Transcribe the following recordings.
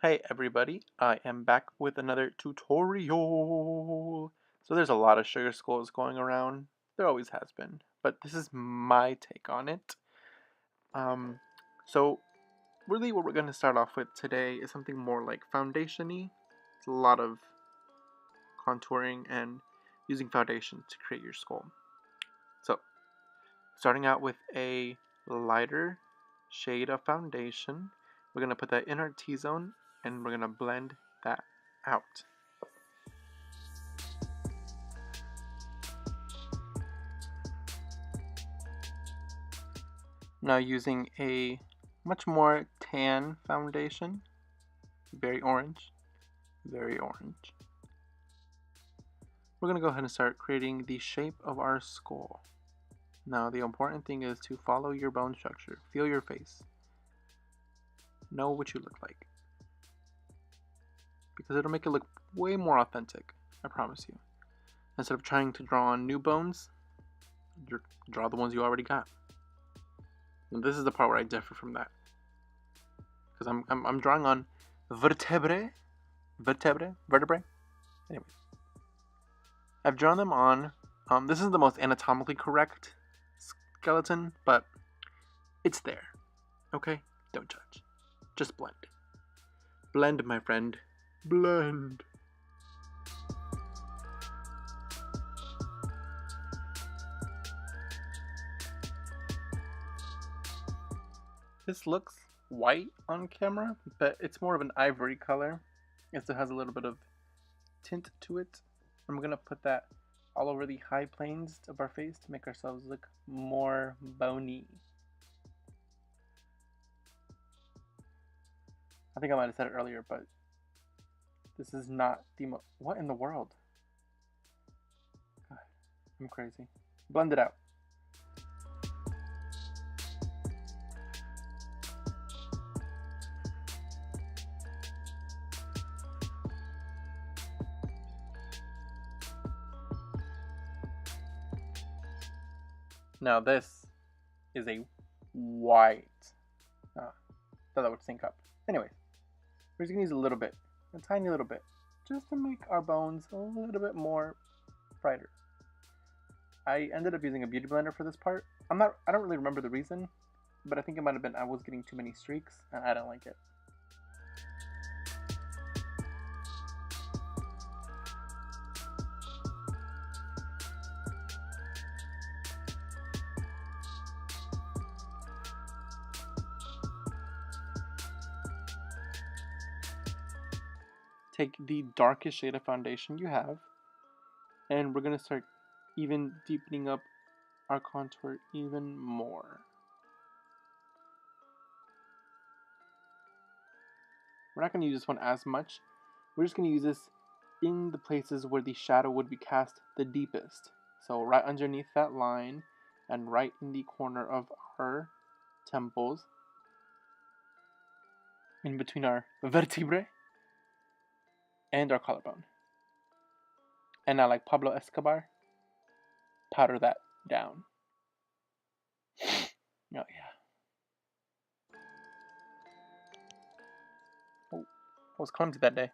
Hey everybody, I am back with another tutorial. So there's a lot of sugar skulls going around. There always has been, but this is my take on it. Um, so really what we're going to start off with today is something more like foundation-y. It's a lot of contouring and using foundation to create your skull. So starting out with a lighter shade of foundation, we're going to put that in our T-zone and we're going to blend that out. Now using a much more tan foundation, very orange, we're going to go ahead and start creating the shape of our skull. Now the important thing is to follow your bone structure, feel your face, know what you look like, because it'll make it look way more authentic, I promise you. Instead of trying to draw on new bones, draw the ones you already got. And this is the part where I differ from that, because I'm drawing on vertebrae. Anyway, I've drawn them on. This is the most anatomically correct skeleton, but it's there. Okay, don't judge. Just blend. Blend, my friend. Blend. This looks white on camera, but it's more of an ivory color. It still has a little bit of tint to it. I'm gonna put that all over the high planes of our face to make ourselves look more bony. I think I might have said it earlier, but this is not the what in the world? God, I'm crazy. Blend it out. Now this is a white. Thought that would sync up. Anyways, we're just gonna use a little bit, a tiny little bit, just to make our bones a little bit more brighter. I ended up using a beauty blender for this part. I don't really remember the reason, but I think it might have been I was getting too many streaks and I don't like it. Take the darkest shade of foundation you have, and we're going to start even deepening up our contour even more. We're not going to use this one as much. We're just going to use this in the places where the shadow would be cast the deepest. So right underneath that line and right in the corner of our temples, in between our vertebrae and our collarbone. And now, like Pablo Escobar, powder that down. Oh yeah. Oh, I was clumsy that day.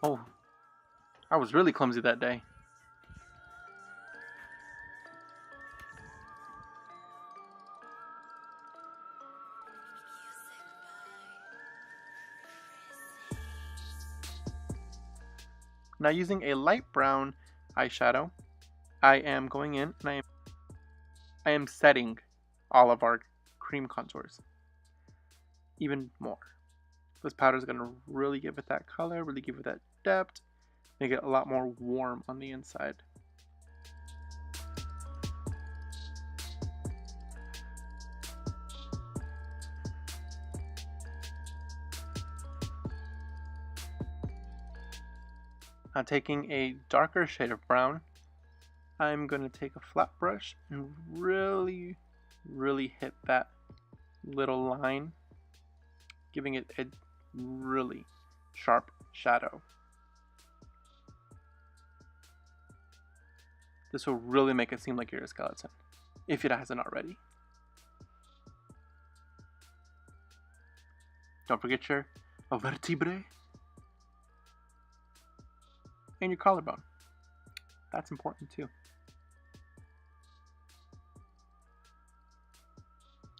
Oh, I was really clumsy that day. Now using a light brown eyeshadow, I am going in and I am setting all of our cream contours even more. This powder is going to really give it that color, really give it that depth, make it a lot more warm on the inside. Now taking a darker shade of brown, I'm going to take a flat brush and really hit that little line, giving it a really sharp shadow. This will really make it seem like you're a skeleton, if it hasn't already. Don't forget your vertebrae and your collarbone. That's important too.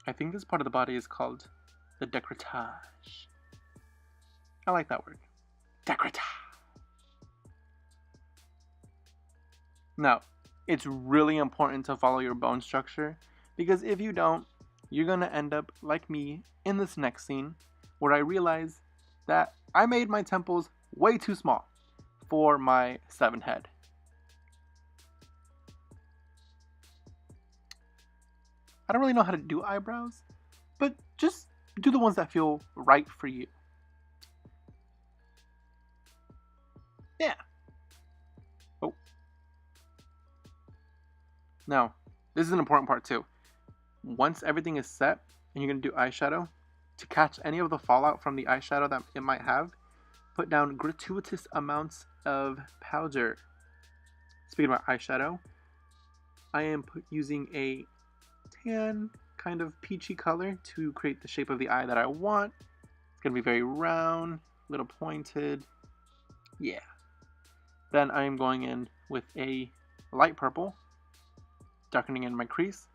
I think this part of the body is called the décolletage. I like that word. Décolletage. Now, it's really important to follow your bone structure, because if you don't, you're going to end up like me in this next scene, where I realize that I made my temples way too small for my 7 head. I don't really know how to do eyebrows, but just do the ones that feel right for you. Yeah. Oh. Now, this is an important part too. Once everything is set and you're going to do eyeshadow, to catch any of the fallout from the eyeshadow that it might have, put down gratuitous amounts of powder. Speaking about eyeshadow, I am using a tan, kind of peachy color to create the shape of the eye that I want. It's going to be very round, a little pointed. Yeah. Then I am going in with a light purple, darkening in my crease,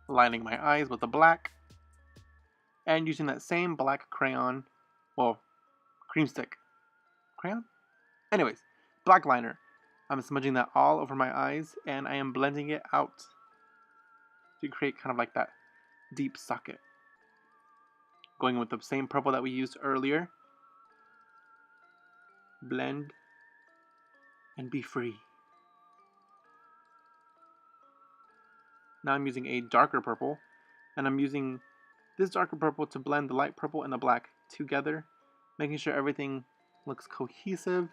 lining my eyes with a black, and using that same black crayon, well, cream stick. Crayon? Anyways, black liner. I'm smudging that all over my eyes, and I am blending it out to create kind of like that deep socket. Going with the same purple that we used earlier. Blend and be free. Now I'm using a darker purple, and I'm using this darker purple to blend the light purple and the black together, making sure everything looks cohesive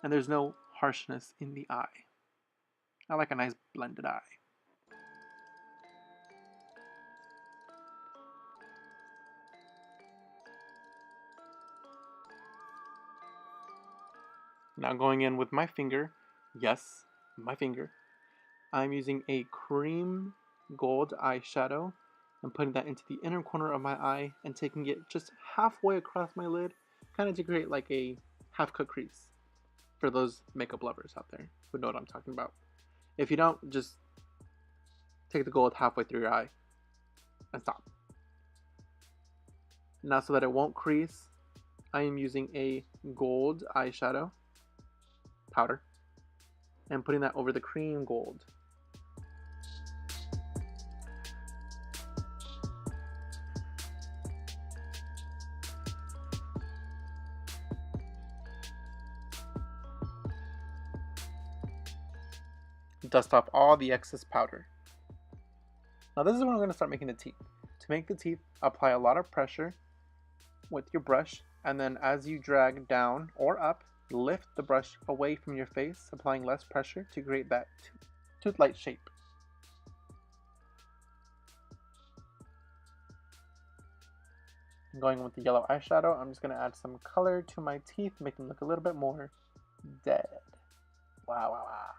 and there's no harshness in the eye. I like a nice blended eye. Now going in with my finger, yes, my finger, I'm using a cream gold eyeshadow and putting that into the inner corner of my eye and taking it just halfway across my lid, kind of to create like a half-cut crease for those makeup lovers out there who know what I'm talking about. If you don't, just take the gold halfway through your eye and stop. Now, so that it won't crease, I am using a gold eyeshadow powder and putting that over the cream gold. Dust off all the excess powder. Now this is when I'm going to start making the teeth. To make the teeth, apply a lot of pressure with your brush, and then as you drag down or up, lift the brush away from your face, applying less pressure to create that tooth-like shape. Going with the yellow eyeshadow, I'm just going to add some color to my teeth, make them look a little bit more dead. Wow, wow, wow.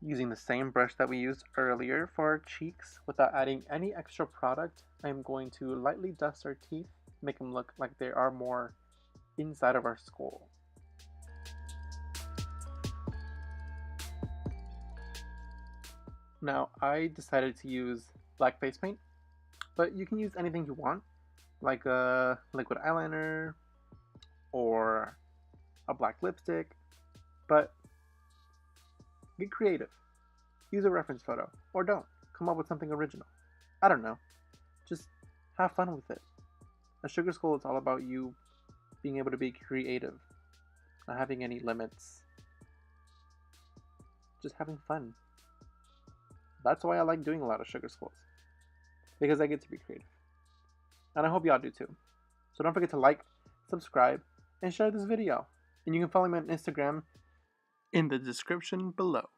Using the same brush that we used earlier for our cheeks, without adding any extra product, I'm going to lightly dust our teeth, make them look like they are more inside of our skull. Now, I decided to use black face paint, but you can use anything you want, like a liquid eyeliner or a black lipstick, but get creative. Use a reference photo, or don't. Come up with something original. I don't know. Just have fun with it. A sugar skull is all about you being able to be creative, not having any limits. Just having fun. That's why I like doing a lot of sugar skulls, because I get to be creative. And I hope y'all do too. So don't forget to like, subscribe, and share this video. And you can follow me on Instagram in the description below.